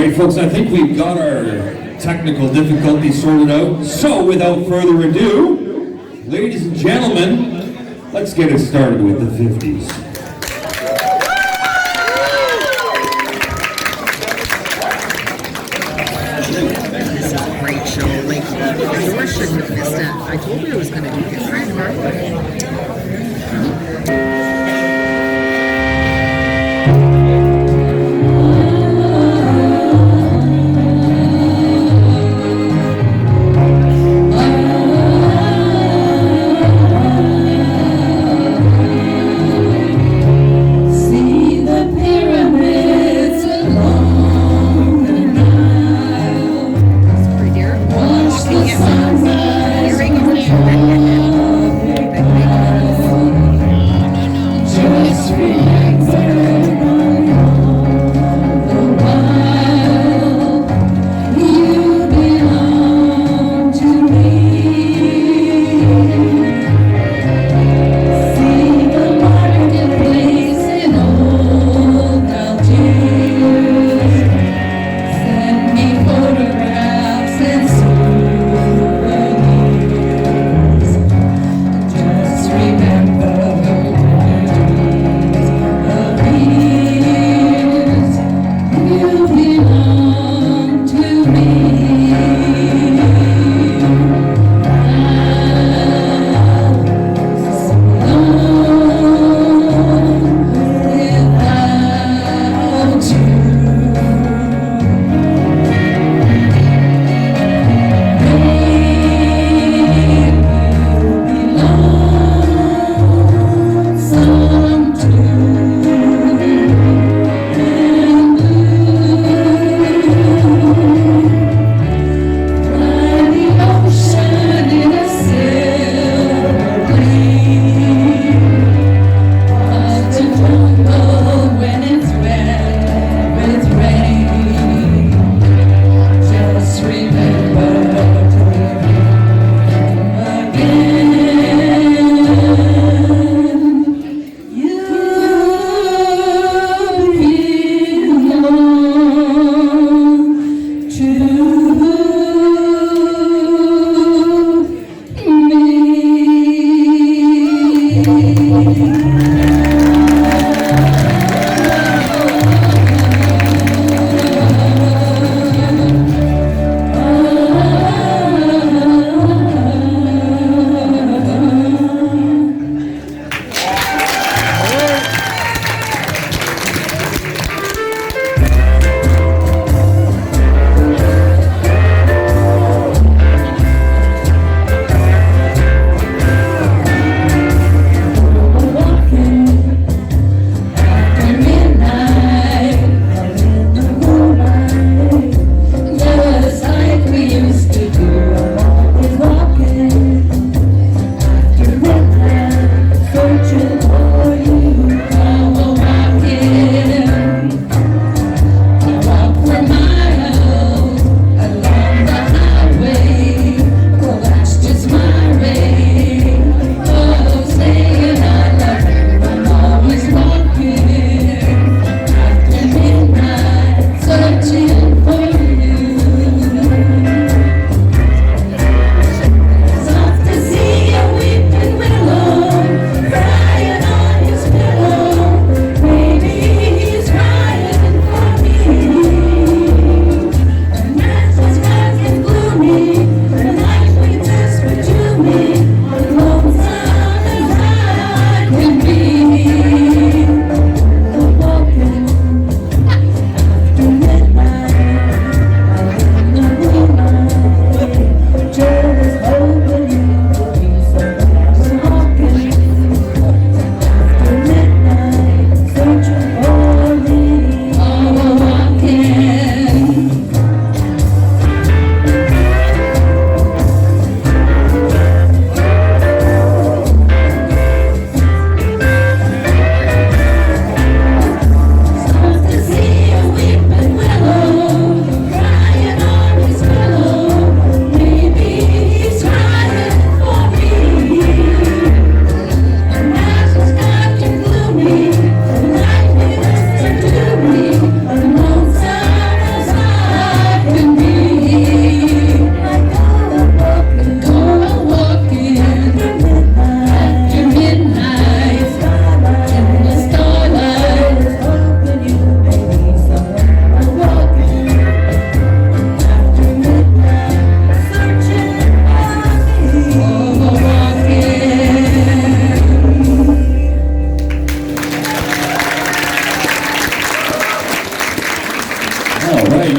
right, folks, I think we've got our technical difficulties sorted out. So, without further ado, ladies and gentlemen, let's get it started with the 50s. This is a great show. Like, Doris shouldn't have missed it. I told her it was going to be different.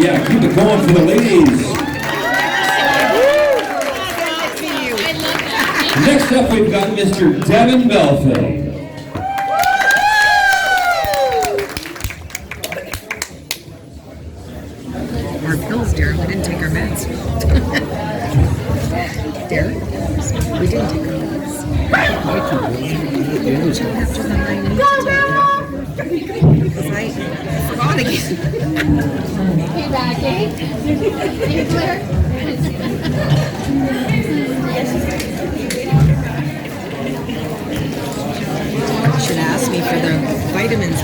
Yeah, keep it going for the ladies. Next up, we've got Mr. Devin Belfield. Our pills, Darren. We didn't take our meds. Darren, we didn't take our meds. Until after the 9 weeks. Because I forgot again. Hey, back, eh? You clear? You should ask me for the vitamins.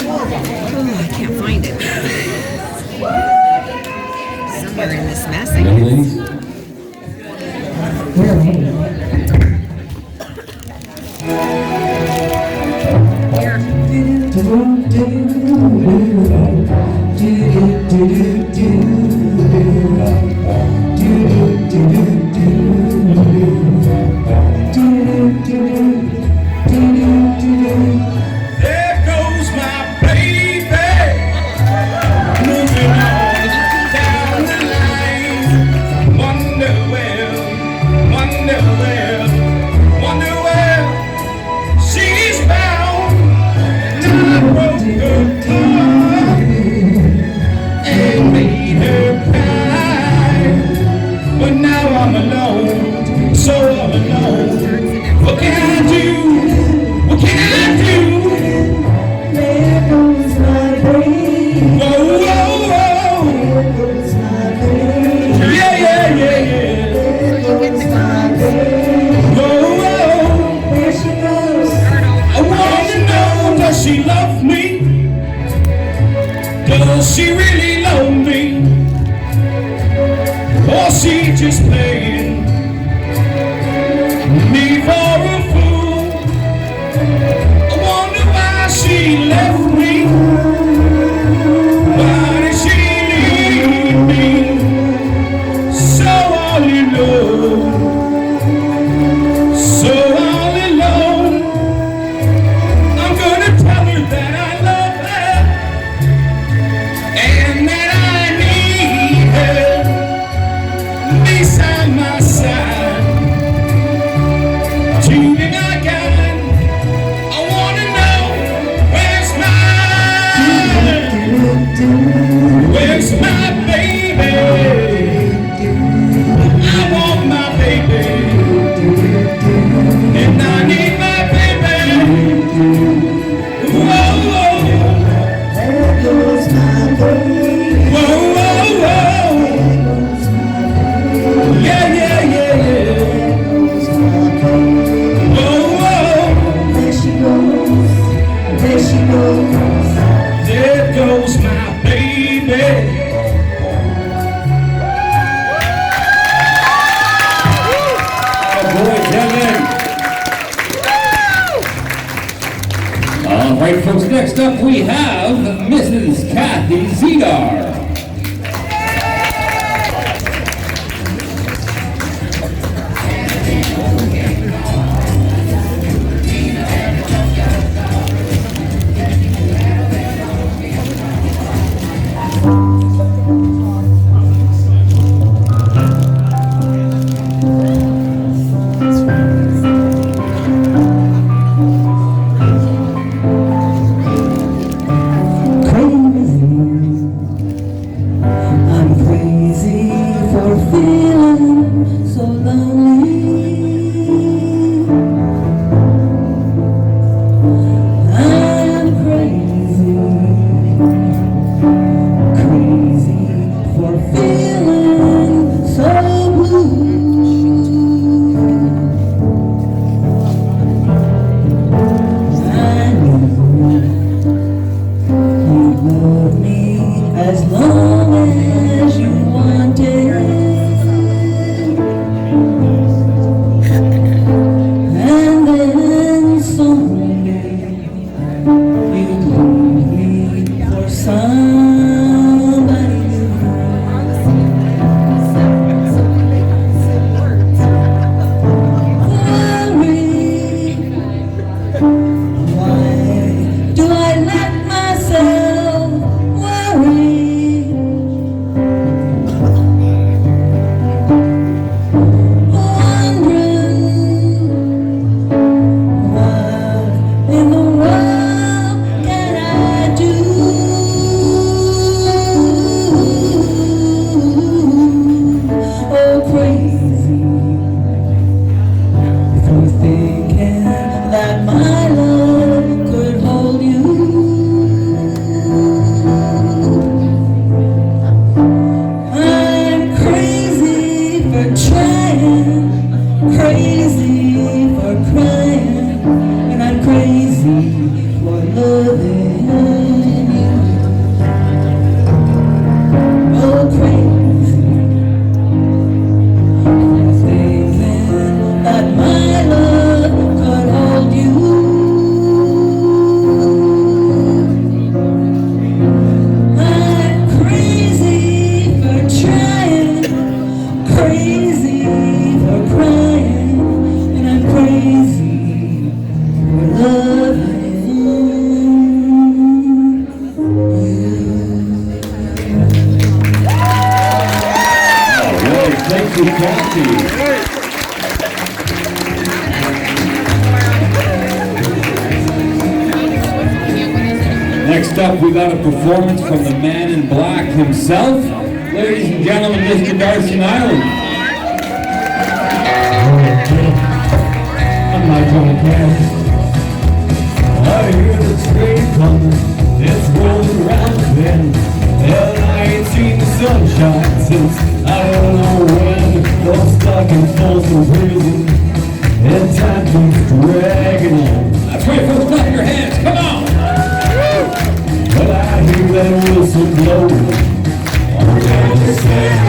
Oh, I can't find it. Somewhere in this mess, I Ready, guess. ladies? There goes my baby, moving on down the line. Wonder where she's bound. And I broke her heart and made her cry. But now I'm alone, so all alone. What can I do? What can I do? There goes my baby. Whoa, whoa, whoa. There goes my baby. Yeah, yeah, yeah, yeah. There goes my baby. Whoa, whoa. There she goes. I wanna know, does she love me? Does she really love me? Or she just playing me for a fool? I wonder why she left me. Why did she leave me so all alone? So all alone. I'm gonna tell her that I love her and that I need her beside my side. Tuning again, I wanna know where's my baby? I want my baby, and I need my baby. Whoa, whoa, There goes my baby. whoa, whoa, whoa. Yeah, yeah, yeah, yeah. There goes my baby. Whoa, whoa. There she goes. There she goes. There goes my baby. Oh boy, Devin. All right, folks, next up we have Mrs. Kathy Zedar. I'm crazy for feeling so lonely. I'm crazy, crazy for feeling so blue. I know you love me as long as you wanted, and then someday you leave me for somebody new. Worry, why do I let myself worry? Kathy. Next up, we got a performance from the man in black himself. Ladies and gentlemen, Mr. Darcy Island. I'm not gonna care. I hear the train coming, it's rolling around the bend. And I ain't seen the sunshine since I don't know when. I'm stuck in Folsom Prison, and time keeps dragging on. That's right, folks, clap your hands, come on! But I hear that whistle blowing all down the sand.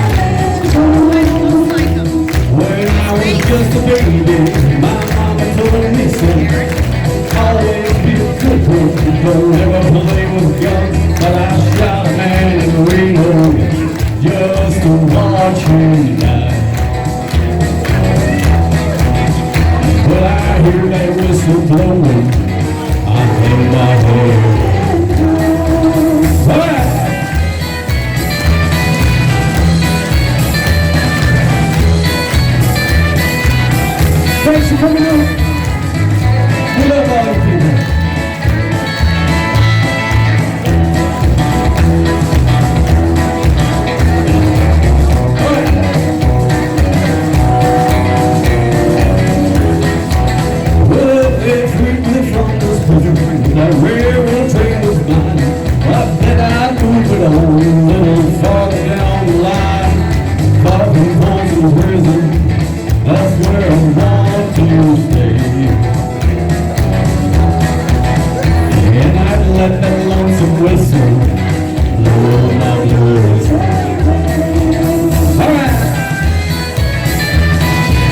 When I was just a baby, my mama told me, son, always be a good person, don't ever play with guns. But I shot a man in Reno just to watch him die. But I hear that whistle blowing, I hang my head. Thanks for coming out. We love all the people. Well, they freed me from this prison. That railroad train was mine. I bet I'd move it on a little farther down the line. Far from Folsom Prison, that's where I want to stay. And I'd let that lonesome whistle blow my blues. All right,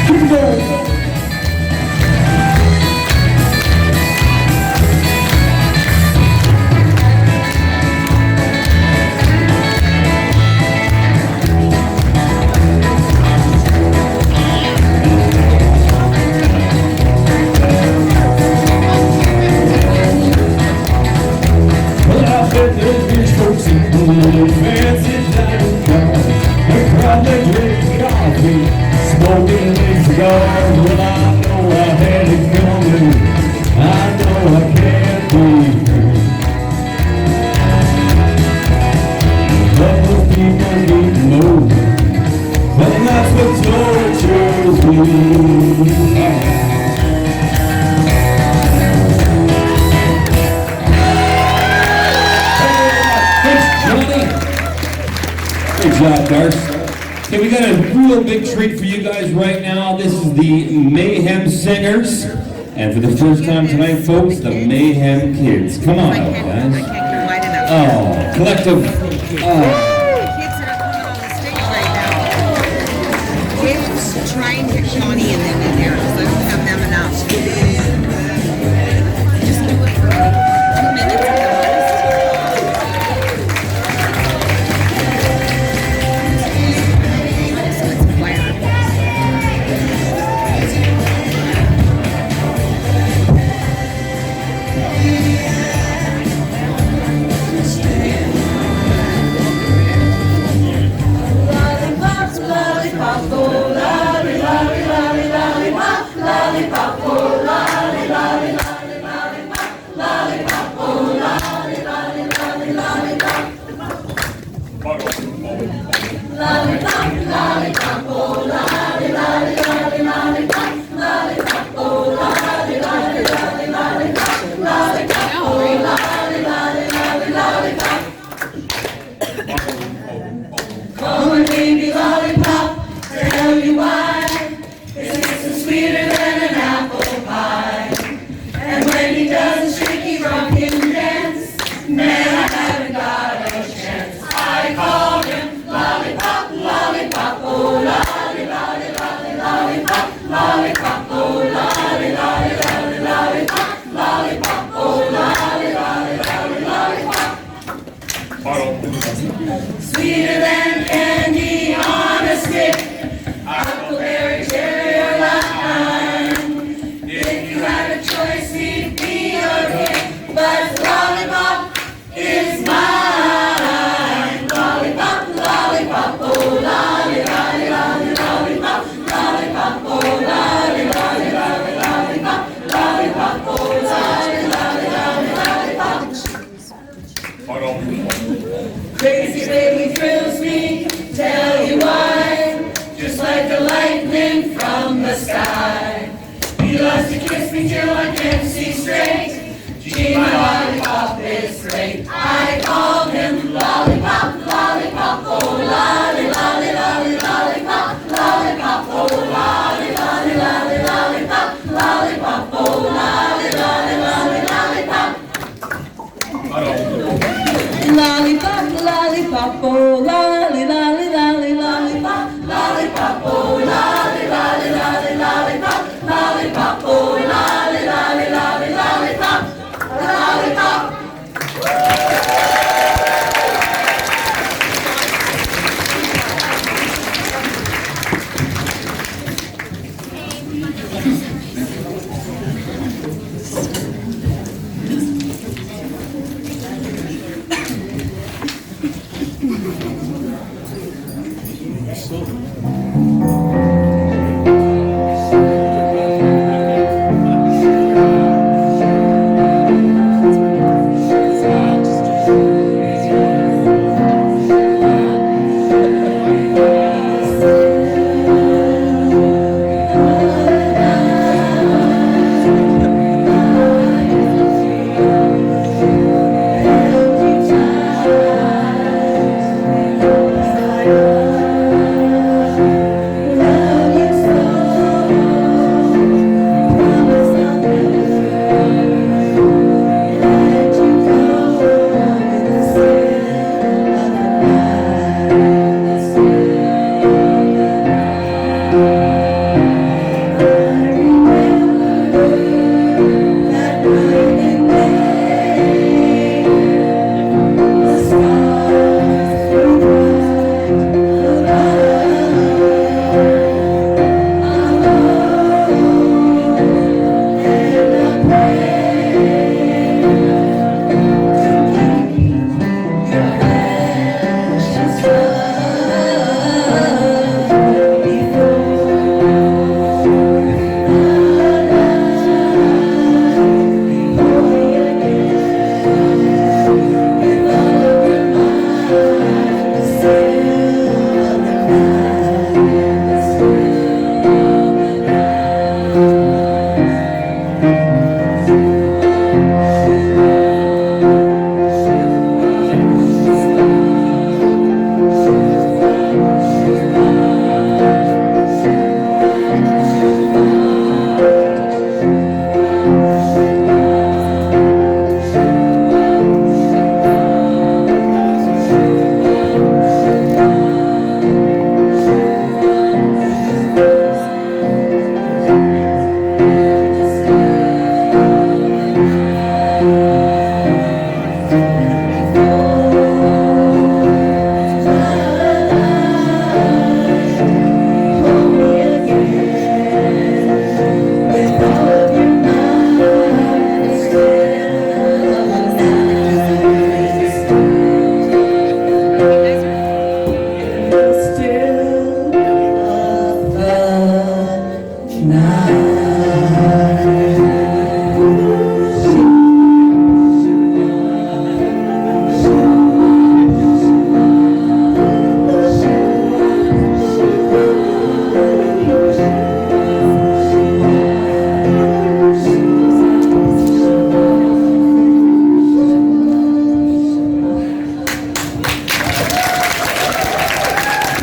keep it going. Fancy diamond cars, they probably drink coffee, smoking these cigars. Well, I know I had it coming, I know I can't be free. But those people need to know, and that's what tortures me. Good job, Darce. Okay, we got a real big treat for you guys right now. This is the Mayhem Singers. And for the first time tonight, folks, the Mayhem Kids. Come on out, guys. Oh, collective. Kids that are coming on the stage right now. Kids, try and get Shawnee and them in there because I don't have them enough. Just do it for 2 minutes at the most. So it's quieter. Come on, baby lollipop, tell you why. It's sweeter than an apple pie. And when he does a shaky rockin' dance, man, I haven't got a chance. I call him lollipop, lollipop, oh lolly, lolly, lolly, lollipop, lollipop, oh lolly, lolly, lolly, lollipop, lollipop, oh lolly, lolly, lolly, lollipop. Sweeter than candy on a stick, huckleberry, cherry, or lime. If you had a choice, he'd be your pick, but lollipop is mine. Lollipop, lollipop, oh lolly, lolly, lolly, lollipop. Crazy baby thrills me, tell you why. Just like the lightning from the sky. He loves to kiss me till I can't see straight. Gee, my lollipop is great. I call him lollipop, lollipop, oh lolly, lolly, lolly, lollipop, lollipop, oh lolly, lolly, lolly, lollipop, lollipop, oh lolly, lolly, lolly, lollipop. Lollipop, lollipop, oh lolly, lolly, lolly, lollipop, lollipop, oh lolly, lolly, lolly, lollipop, lollipop, oh lolly, lolly, lolly, lollipop, lollipop.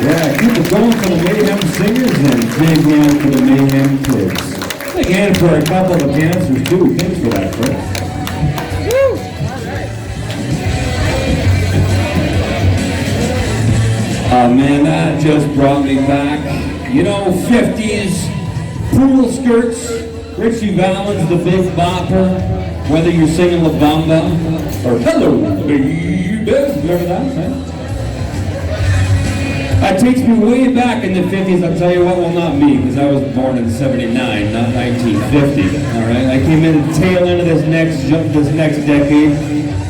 Yeah, keep it going for the Mayhem singers and big hand for the Mayhem kids. Big hand for a couple of dancers too. Thanks for that, Chris. Oh man, that just brought me back. You know, 50s, poodle skirts, Richie Valens, the Big Bopper, whether you're singing La Bamba or Hello, Baby, remember that, man? That takes me way back in the 50s, I'll tell you what, well not me, because I was born in 79, not 1950, all right? I came in the tail end of this next decade.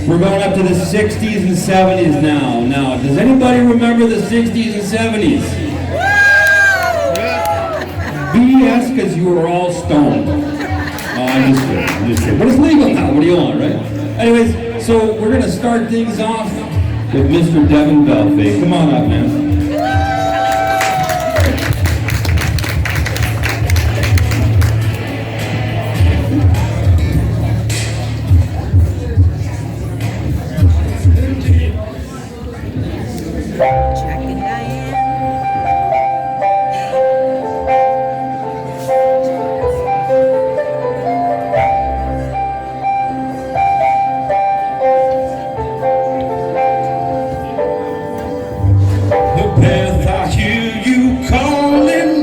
We're going up to the 60s and 70s now. Now, does anybody remember the 60s and 70s? BS, because you were all stoned. Oh, I'm just kidding. But it's legal now, what do you want, right? Anyways, so we're going to start things off with Mr. Devin Belfay. Come on up, man. Checking Diane. Beth, I hear you calling,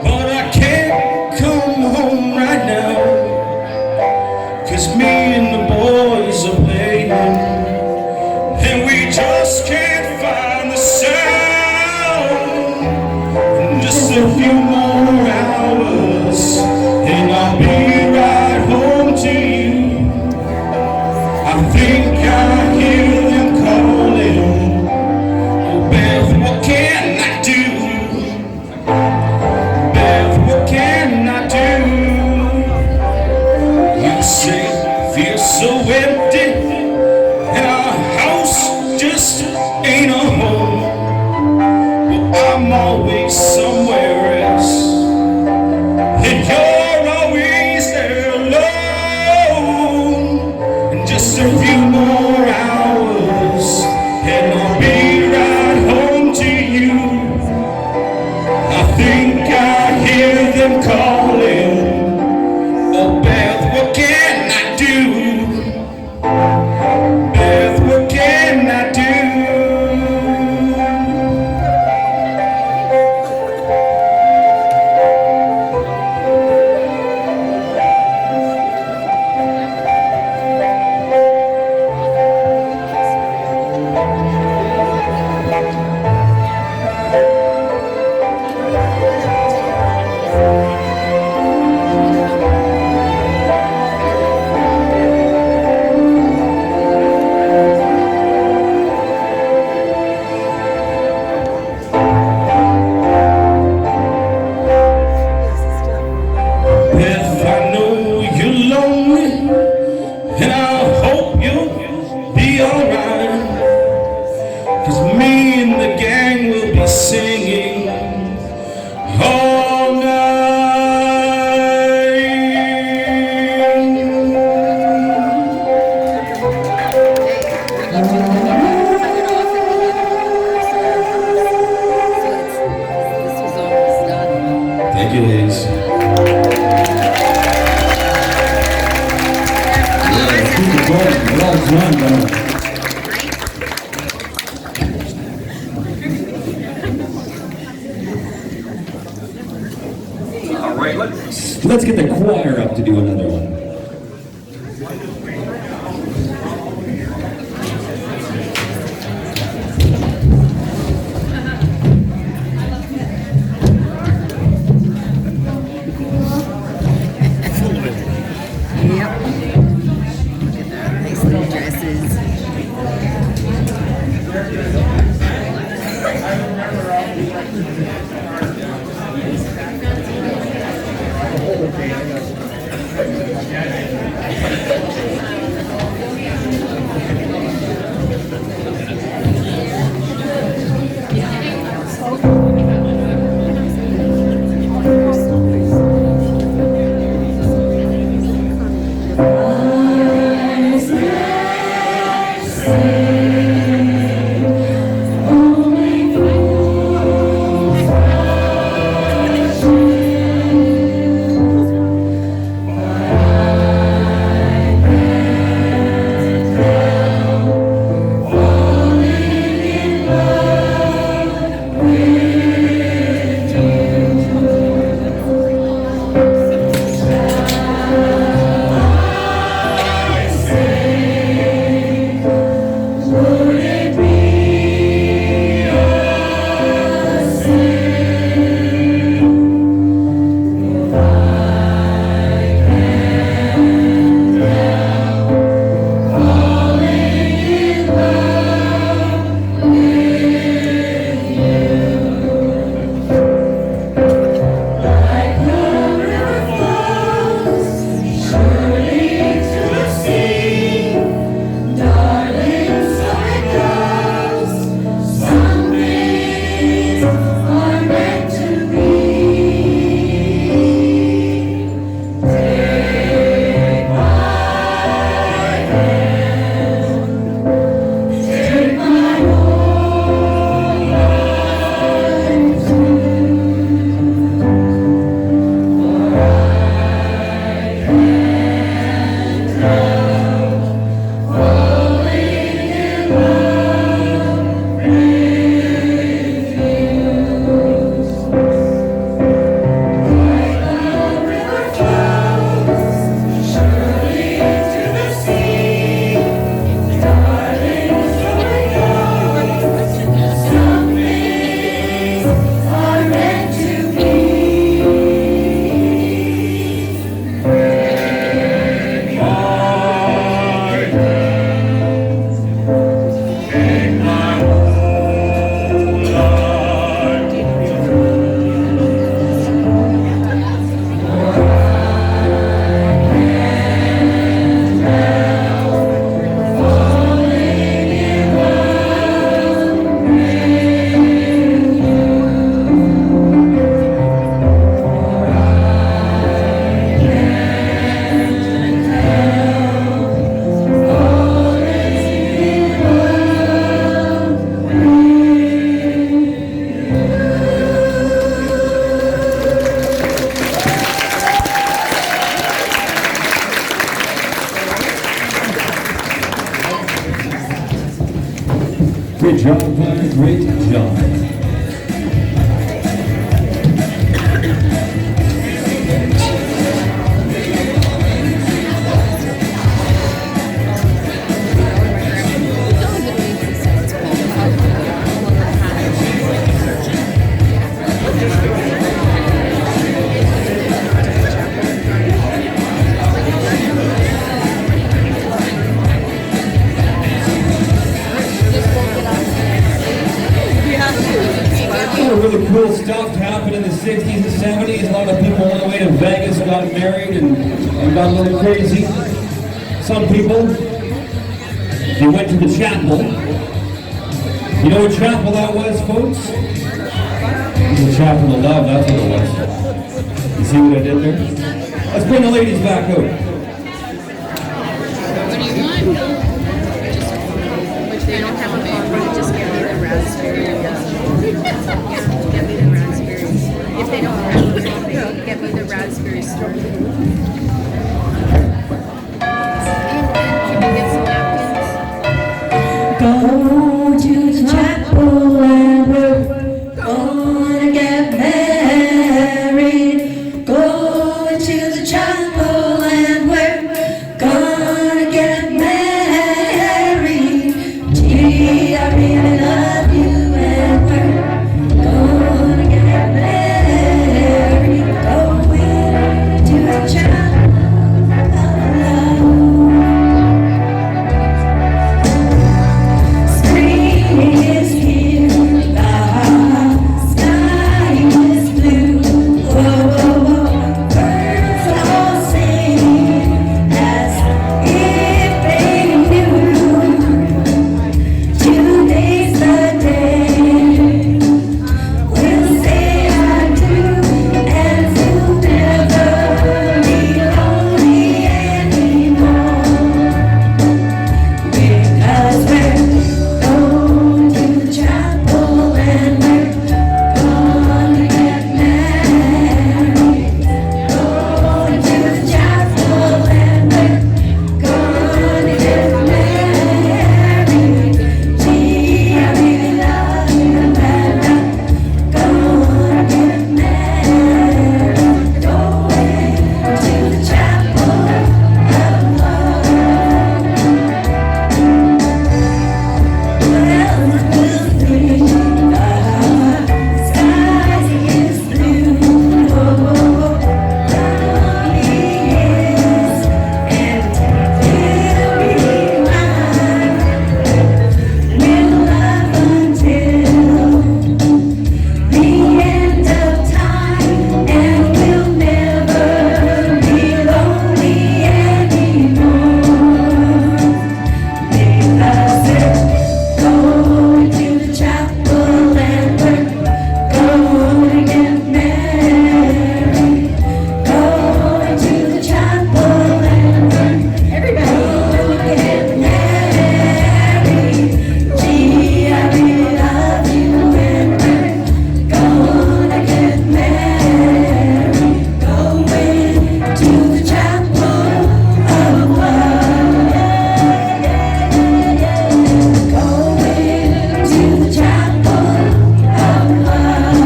but I can't come home right now. 'Cause me and the boys are playing, and we just can't find the sound. Just a few more hours, and I'll be right home to you. I think I hear them calling. Beth, what can I do? Beth, what can I do? You say feel so empty, and our house just ain't a home. Well, I'm always somewhere else, and you're always there alone. And just a few more hours, and I'll be right home to you. I think I hear them calling. Oh, Beth, what can I do? Beth, what can I do? Beth, I know you're lonely, and I hope you'll be alright. 'Cause me and the gang will be singing all night. This was almost done. Thank you, ladies. Keep it going. Well done, man. All right, Let's get the choir up to do another one. Yep. Look at that. Nice little dresses. Great job, guys. Great job. Really cool stuff happened in the 60s and 70s. A lot of people on the way to Vegas got married and got a little crazy. Some people, they went to the chapel. You know what chapel that was, folks? It was the chapel of love, that's what it was. You see what I did there? Let's bring the ladies back out. What do you want? Which they don't have a phone, just give me the raspberry. Get me the raspberries. If they don't have something, get me the raspberry story. Can you get some napkins? Go to the chapel and we're gonna get married. Go to the chapel and we're gonna get married. Gee, I really love you and we're gonna get married. Going to the chapel of love. Spring is here, the sky is blue. Whoa, whoa, whoa. Birds all sing as if they knew. Today's the day we'll say I do, and we'll never be lonely anymore. Because we're going to the chapel and we're gonna get married. Going to the chapel and we're gonna get married. Gee, I really love you and I'm gonna get married. Going to the chapel of love. Well, we'll see. The sky is blue. Lovely is, and it'll be mine. We'll love until the end of time, and we'll never be lonely anymore. Because we're going to the chapel and we're gonna get married. Going to the chapel and we're gonna get married. Gee, I really love you and we're gonna get married. Going to the chapel of love. Going to the chapel of love.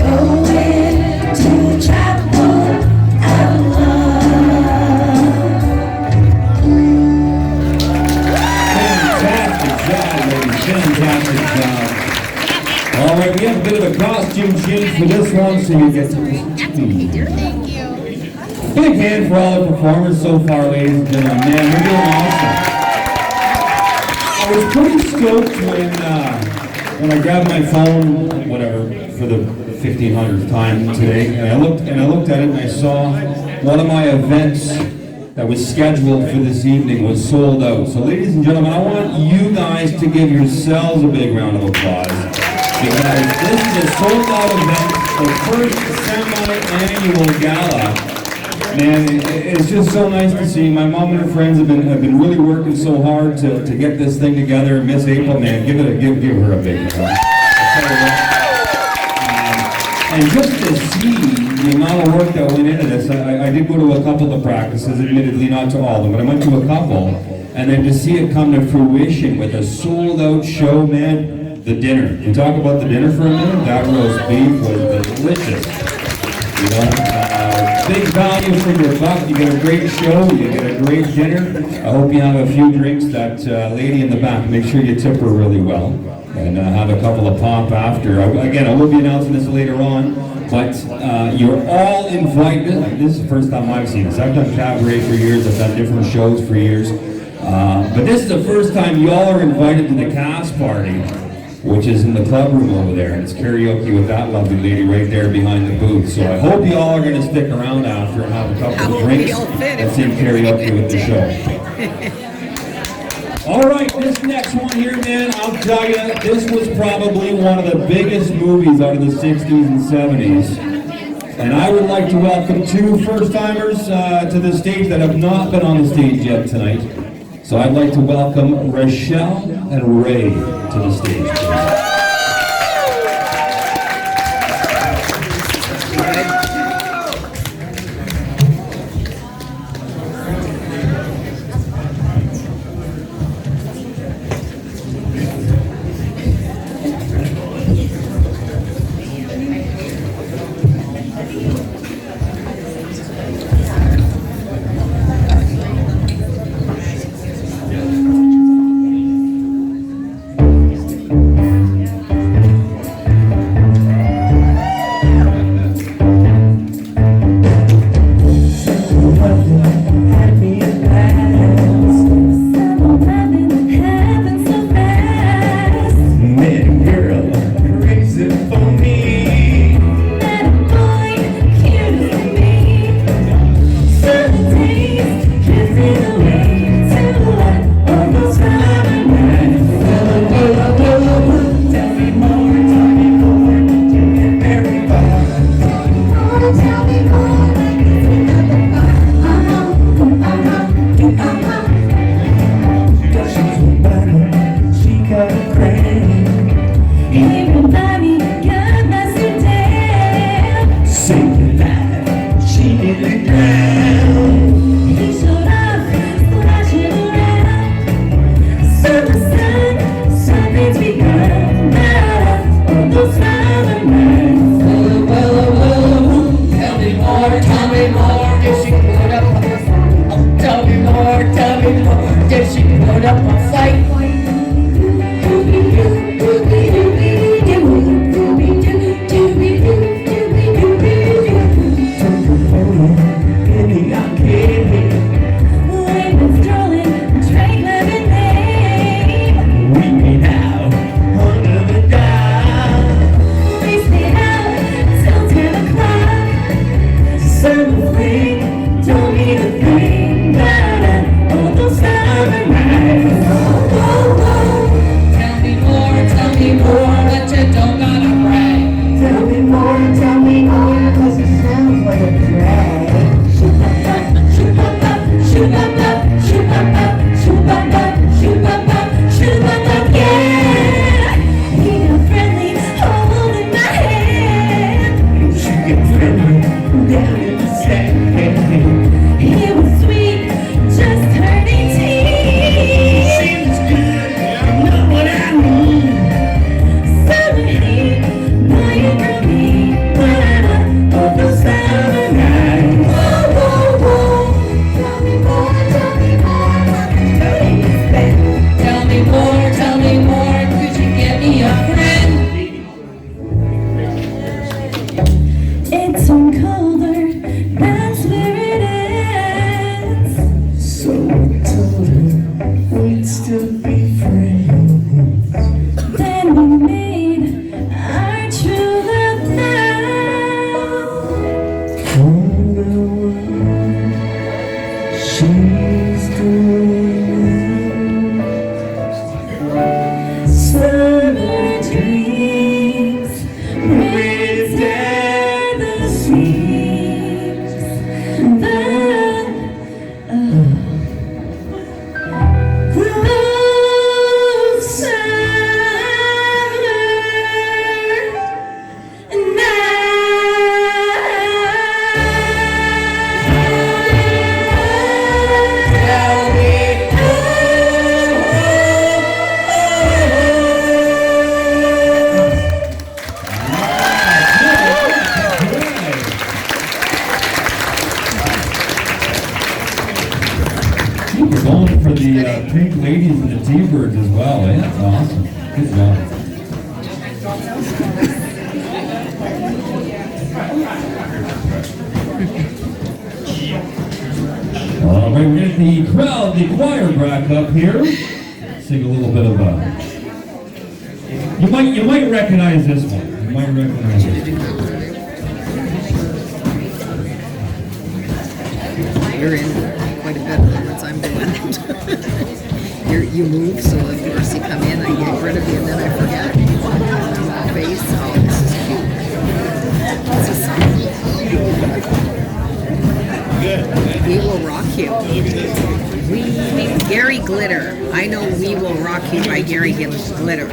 Going to the chapel of love. Fantastic job, ladies. Fantastic job. All right, we have a bit of a costume change for this one, so you get to Thank you. big hand for all the performers so far, ladies and gentlemen. Man, we're doing awesome. I was pretty stoked when I grabbed my phone, whatever, for the 1500th time today, and I looked at it and I saw one of my events that was scheduled for this evening was sold out. So ladies and gentlemen, I want you guys to give yourselves a big round of applause. Because this is a sold out event, the first semi-annual gala. Man, it's just so nice to see. My mom and her friends have been really working so hard to get this thing together. Miss April, man, give her a big round. And just to see the amount of work that went into this, I did go to a couple of practices, admittedly not to all of them, but I went to a couple. and then to see it come to fruition with a sold-out show, man. The dinner. We talk about the dinner for a minute. That roast beef was delicious. You know, big value for your buck. You get a great show. You get a great dinner. I hope you have a few drinks. That lady in the back, make sure you tip her really well, and have a couple of pop after. Again, I will be announcing this later on, but you're all invited. This is the first time I've seen this. I've done cabaret for years. I've done different shows for years, but this is the first time y'all are invited to the cast party, which is in the club room over there, and it's karaoke with that lovely lady right there behind the booth. So I hope you all are going to stick around after and have a couple of drinks and sing karaoke with the show. All right, this next one here, man, I'll tell you, this was probably one of the biggest movies out of the 60s and 70s. And I would like to welcome two first-timers to the stage that have not been on the stage yet tonight. So I'd like to welcome Rochelle and Ray to the stage, please. T-birds as well, eh? That's awesome. Good job. All right, we're getting the crowd, the choir back up here. Sing a little bit of you might recognize this one. You might recognize it. You're in quite a bit of moments I'm doing. You move, so of course you come in, I get rid of you, and then I forget. I'm off base. Oh, this is cute. This is something. We Will Rock You. Gary Glitter. I know We Will Rock You by Gary Glitter.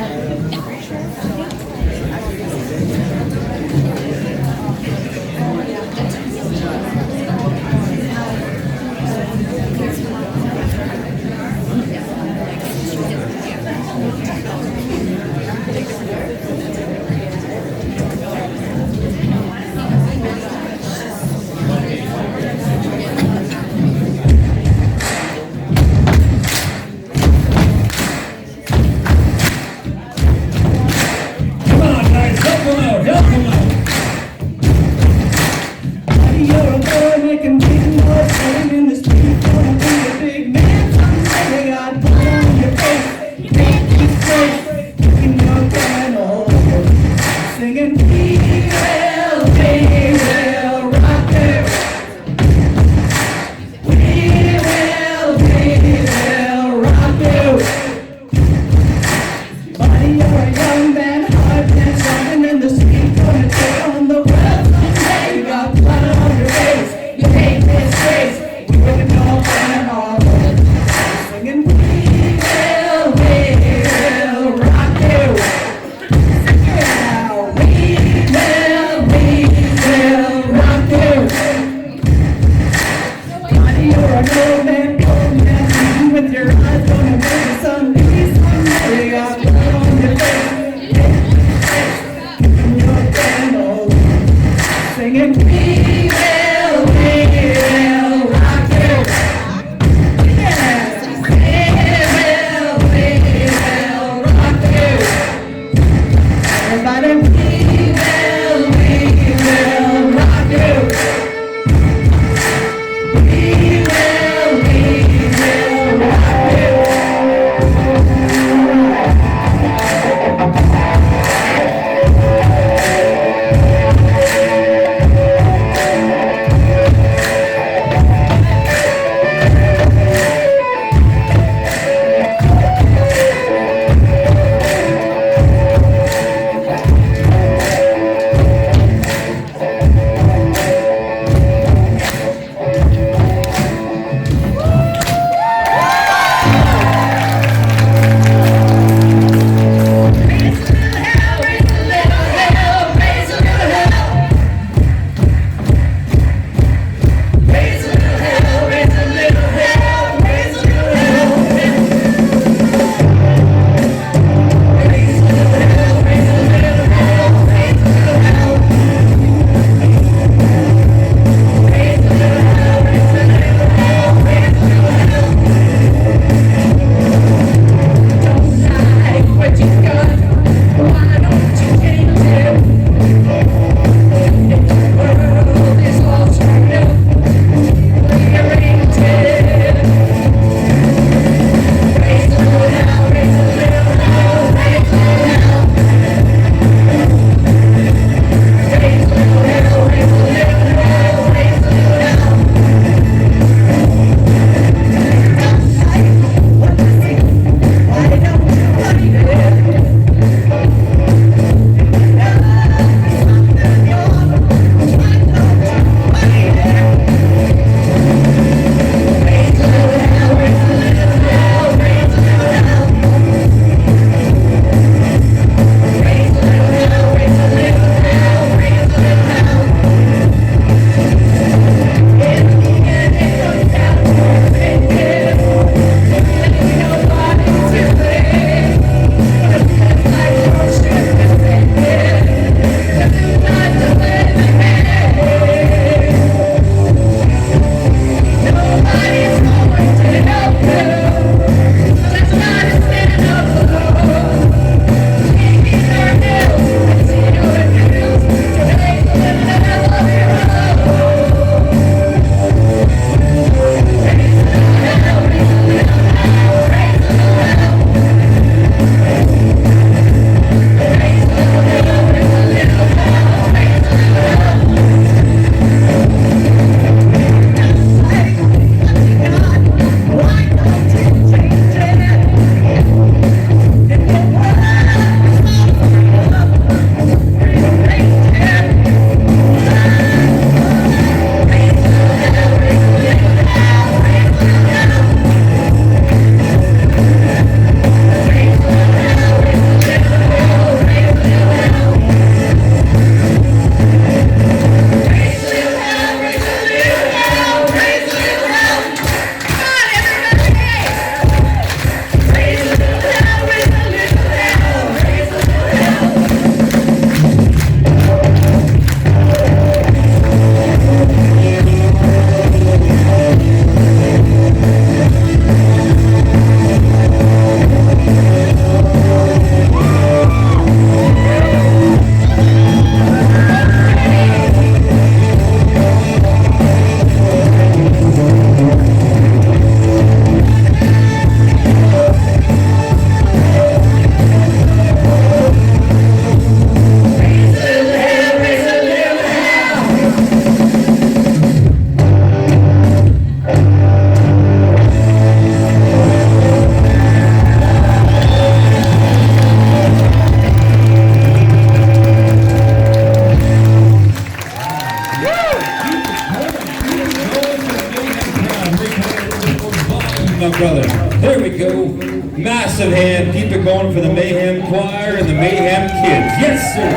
massive hand. Keep it going for the Mayhem Choir and the Mayhem Kids. Yes, sir.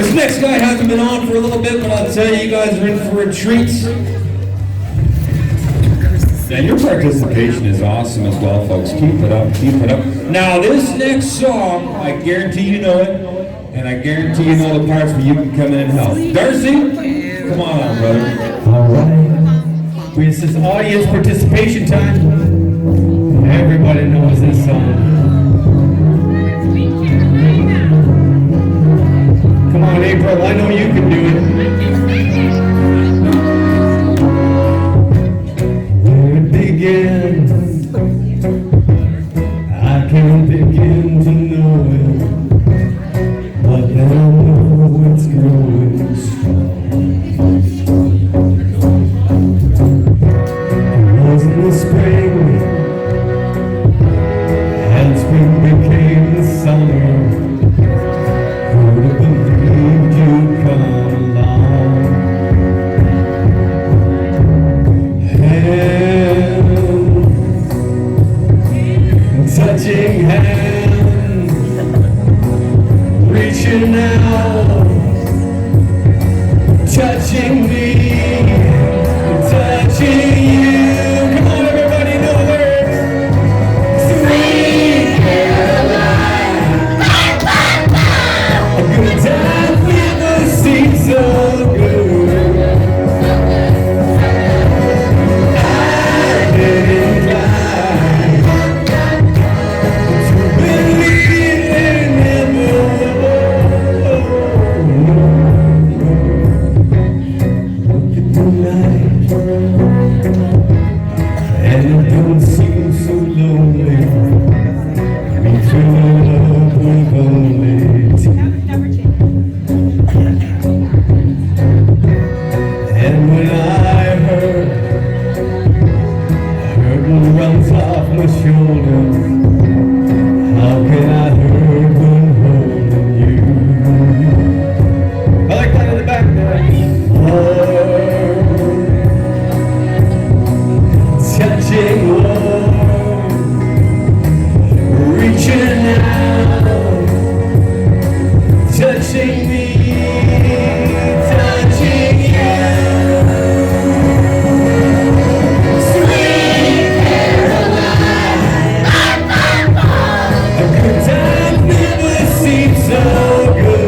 This next guy hasn't been on for a little bit, but I'll tell you, you guys are in for a treat. And your participation is awesome as well, folks. Keep it up, keep it up. Now, this next song, I guarantee you know it, and I guarantee you know the parts where you can come in and help. Darcy, come on, brother. All right. This is audience participation time. Everybody knows this song. Come on, April, I know you can do it. Where it began, I can't begin to know it, but then I know it's growing strong. It was in the spring, and spring became the summer. Who'd have believed you'd come along? Hand, touching hand, reaching out, touching me, touching you. Come on, everybody, know the words. Sweet Caroline, a good time never seems so good. I didn't lie to believe there never look at the night, and it don't seem so lonely. We fill up with only two. And when I heard what runs off my shoulder, how can I hurt when holding you? I like that in the back there. Touching warm, reaching out, touching me, touching you. Sweet Caroline, a good time never seems so good.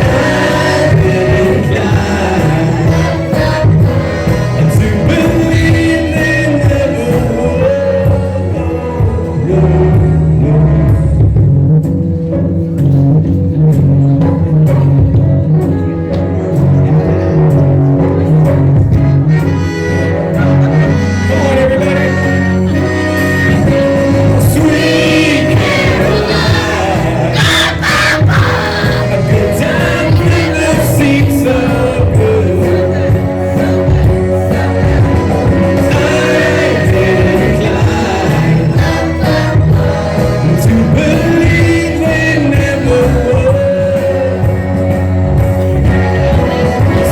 I didn't lie to believe they never Come on, everybody. Sweet Caroline, a good time never seems so good. I didn't lie to believe they never would.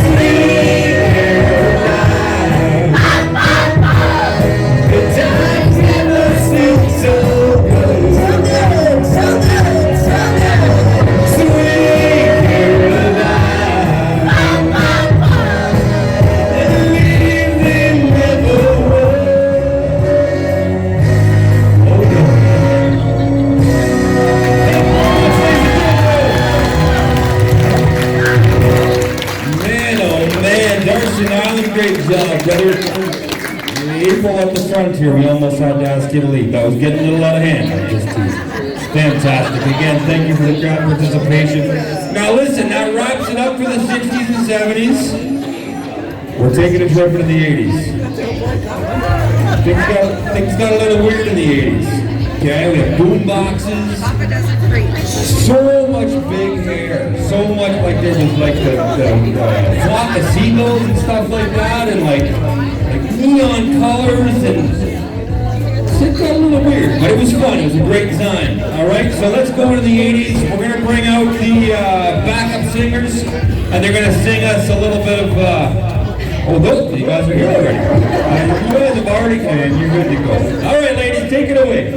Sweet Caroline, good times never seem so good. So good, so good, so good. Sweet Caroline, believe they never would. Oh no. Man, oh man, Darcy and Island, great job, brother. April up the front here, we almost had to ask you to leave. That was getting a little out of hand. I'm just teasing. Fantastic. Again, thank you for the crowd participation. Now listen, that wraps it up for the 60s and 70s. We're taking a trip into the 80s. Things got a little weird in the 80s. Okay, we have boom boxes. Papa doesn't preach. So much big hair, so much like there was like the flock of seagulls and stuff like that, and like neon colors, and it got a little weird, but it was fun. It was a great time. All right, so let's go into the 80s. We're gonna bring out the backup singers, and they're gonna sing us a little bit of Oh, those, you guys are here already. You guys have already, and you're good to go. All right, ladies, take it away.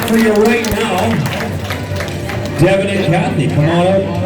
For you right now, Devin and Kathy, come on up.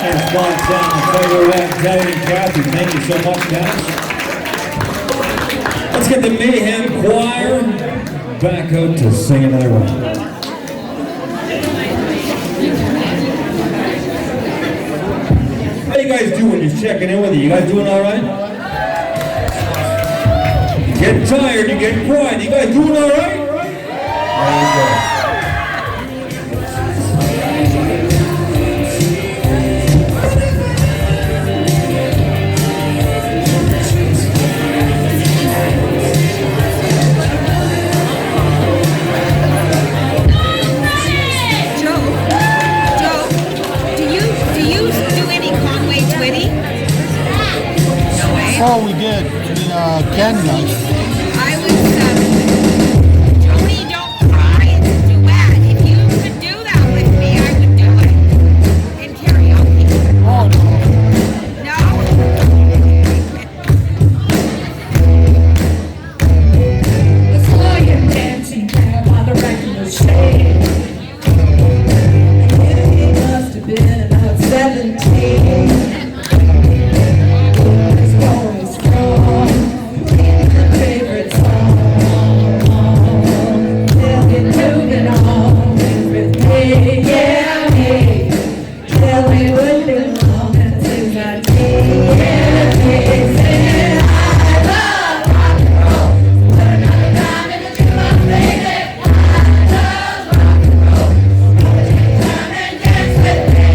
Thanks, Montana, Fire Rat, Kelly, and Kathy. Thank you so much, guys. Let's get the Mayhem Choir back out to sing another one. How you guys doing? Just checking in with you. You guys doing all right? You get tired, you get quiet. You guys doing all right? There you go. Oh, we did. Ken does. I was, Joni, don't cry, it's a duet. If you could do that with me, I would do it. In karaoke. Oh, no. No? I saw you dancing there while the record was shaking. He must have been about 17. Favorite song. They'll be moving on with me, yeah, me. Tell me what they want and things I need, yeah, me. Saying I love rock and roll. Put another dime in the jukebox, baby. I love rock and roll. Come and dance with me.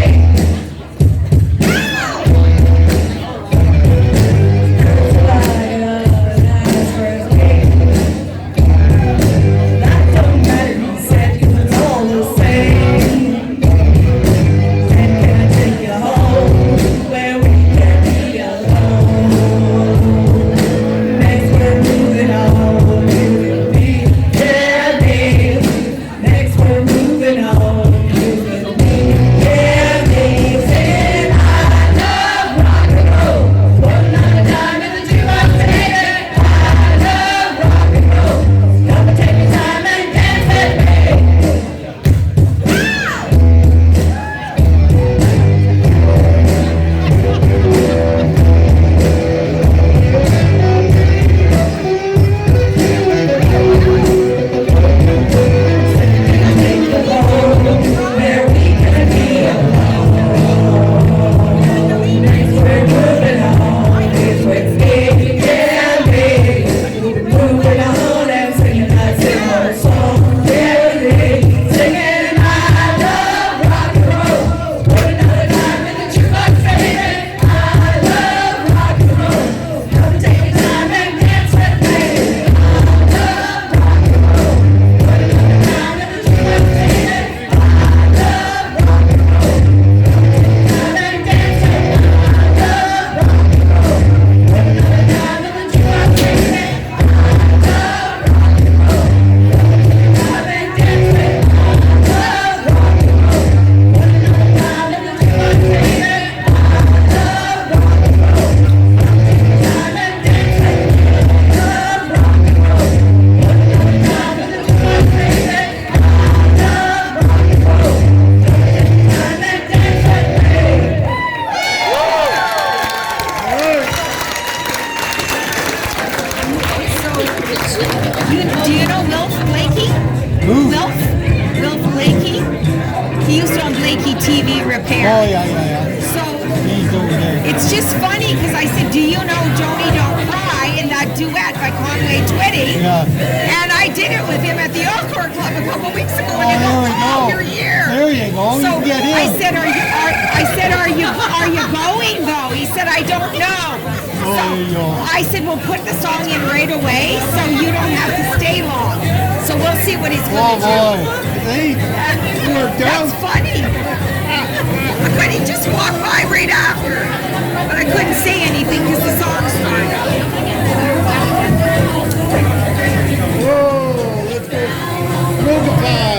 Do you know Wilf Blakey? Wilf Blakey? He used to own Blakey TV Repair. Oh, yeah. So He's over there. it's just funny because I said, do you know Joni Don't Cry in that duet by Conway Twitty? Yeah. And I did it with him at the Encore Club a couple weeks ago. And he there goes, we oh, go. you're here. There you go. So You get him. I said, are you going though? He said, I don't know. Oh, So there you go. I said, we'll put the song in right away so you don't have to stay long. So we'll see what he's Oh, going to do. boy. Hey, you were down. That's funny. But he just walked by right after. But I couldn't say anything because the song started. Whoa, let's go. Roll-a-pie.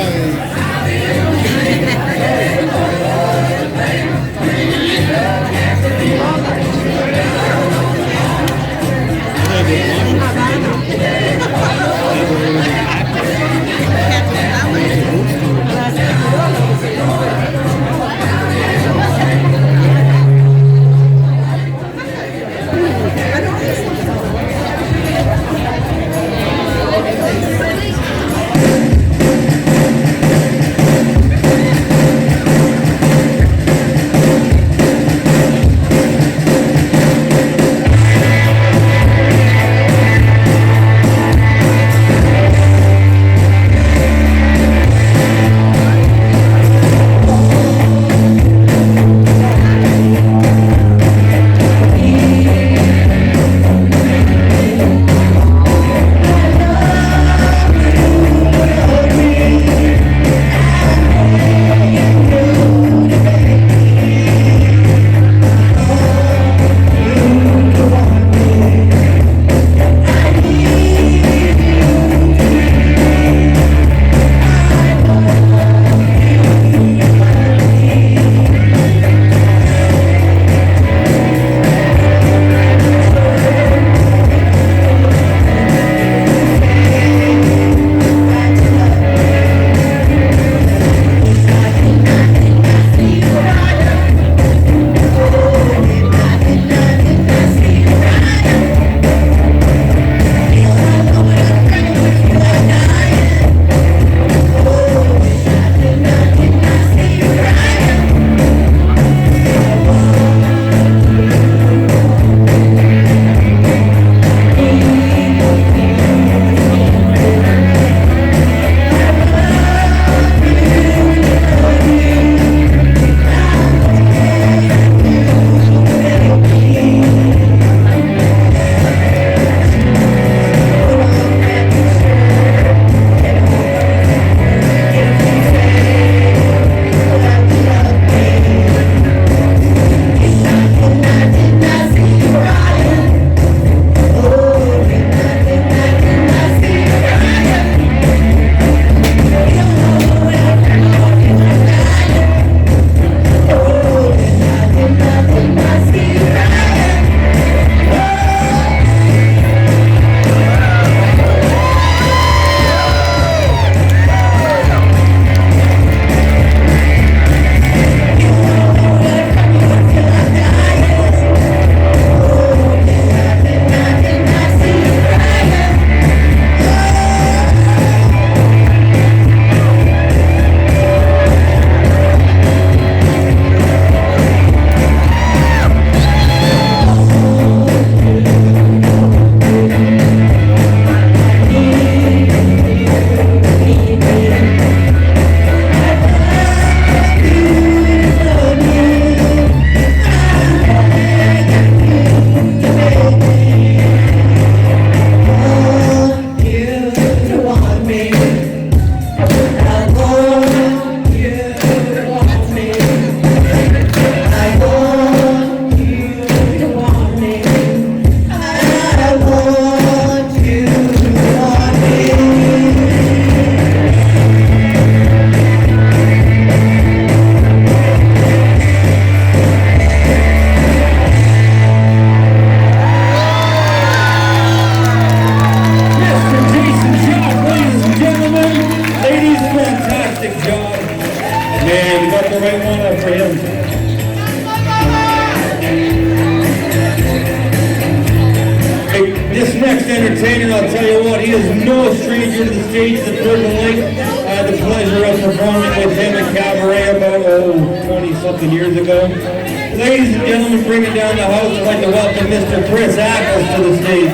the right one up for him. Hey, this next entertainer, I'll tell you what, he is no stranger to the stage at Kirkland Lake. I had the pleasure of performing with him at Cabaret about 20-something years ago. Ladies and gentlemen, bringing down the house, I'd like to welcome Mr. Chris Ackles to the stage.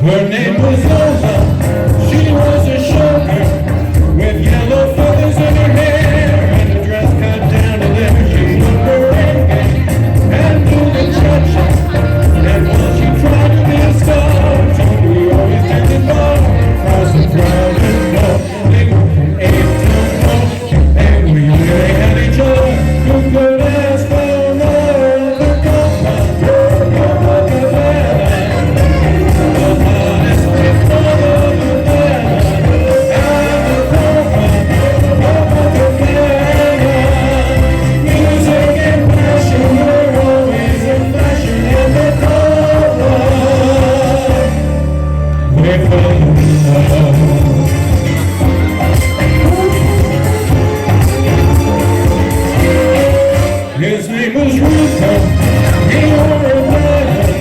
Her name was Lola, she was a showgirl with yellow feathers in her hair and a dress cut down to there. She looked merengue and do the cha-cha, and while she tried to be a star, Tony always did the bar across the crowd and floor. They went from 8 till 4, and we really had each other. You could ask for more of a compound, his name was Rico, he wore a button,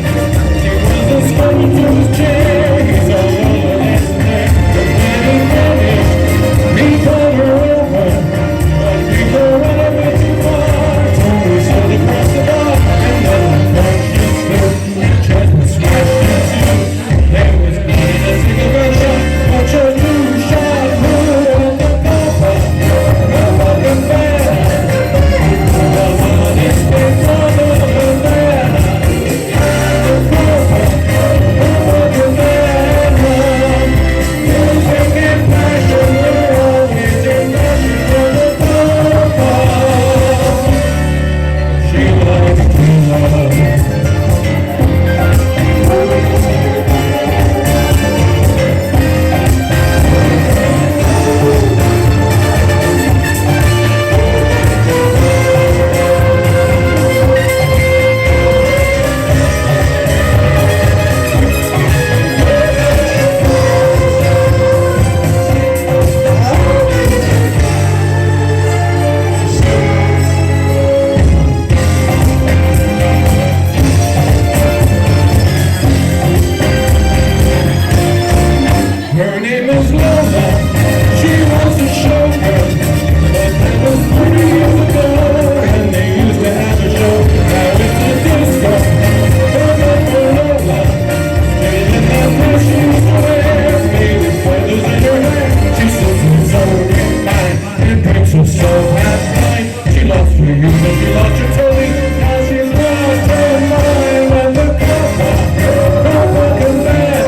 he was a servant to his chair, he's all over this neck, but when he finished, he called her over, but people went a bit too far, Tony stood across the bar, and then the punch just flew, and chest was smashed in two, there was blood in a single gunshot, but your new shot blew at the papa, the fucking bad. Her name is Lola, she was a showgirl, but that was 30 years ago, and they used to have a show out at the disco. Her name was Lola, straight in that dress she used to wear, made with feathers in her hair. She sits in so fine, and drinks her so half pint. She lost her youth and she lost her Tony, now she's lost her mind, and the papa, her fucking bad.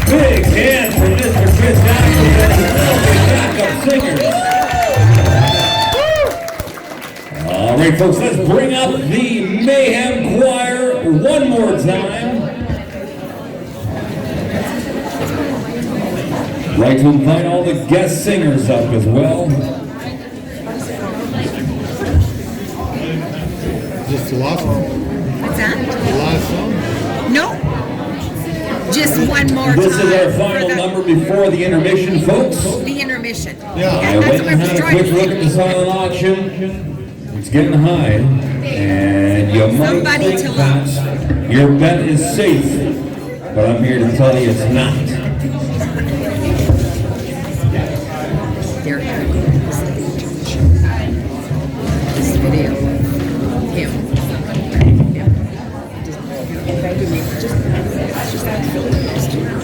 Big hand for Mr. Chris Ackles and his backup singers. All right, folks, let's bring up the Mayhem Choir one more time. I'd like to invite all the guest singers up as well. Just the last one. What's that? The last song. No. Just one more This time. is our for final the- number before the intermission, folks. The intermission. Yeah. I That's went what and we're had a trying quick to look do. at the silent auction. It's getting high, and you might Somebody think to that your bet is safe, but I'm here to tell you it's not. Derek Kirkland was the intermission. This video of him. Yeah. It's just that Philippines too.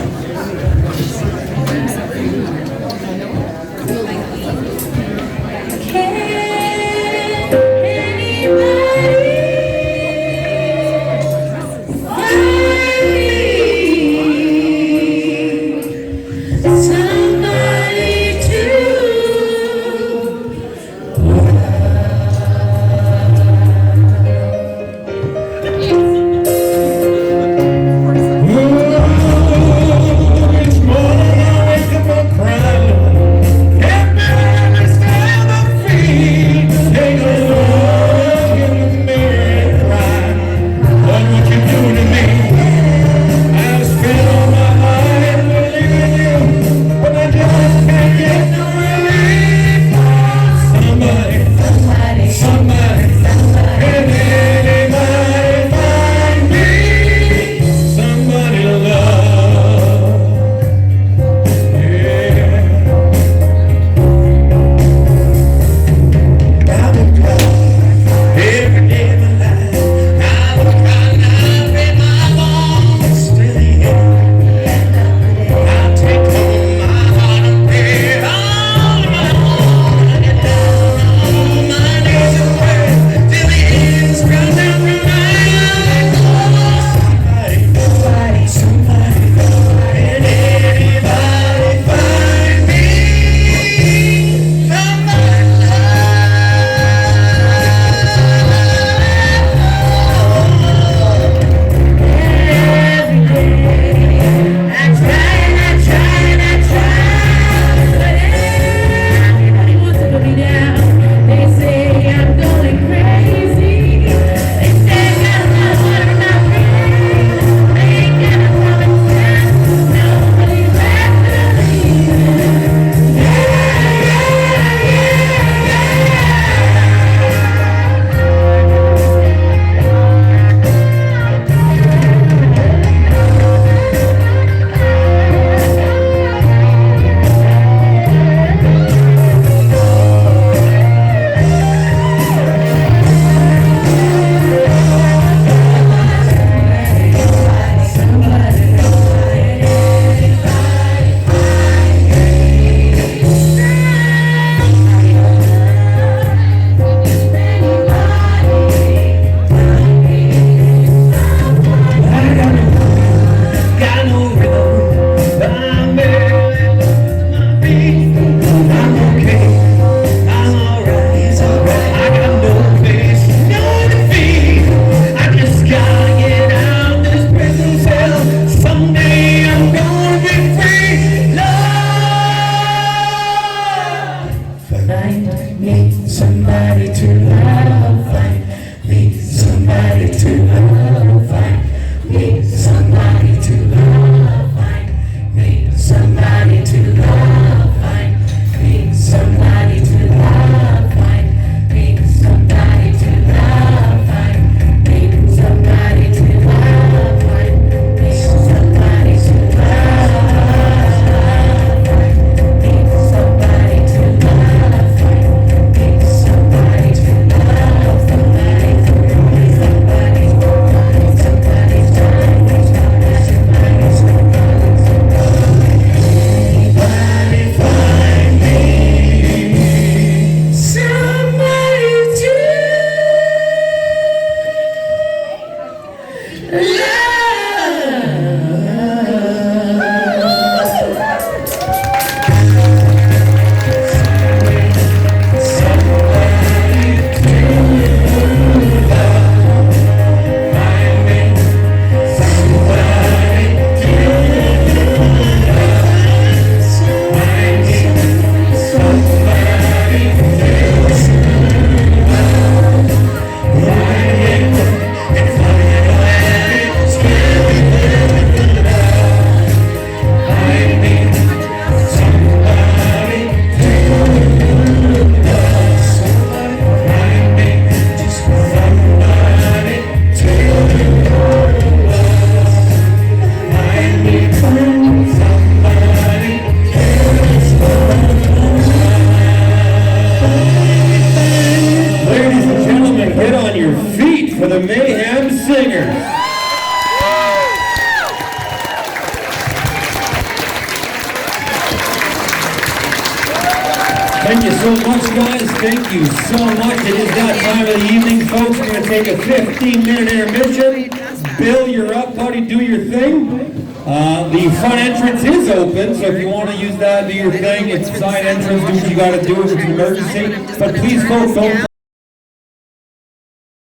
so much, guys. Thank you so much. It is that time of the evening, folks. We're going to take a 15-minute intermission. Bill, you're up, buddy. Do your thing. The front entrance is open, so if you want to use that, do your thing. It's side entrance. Do what you got to do if it's an emergency. But please, folks, don't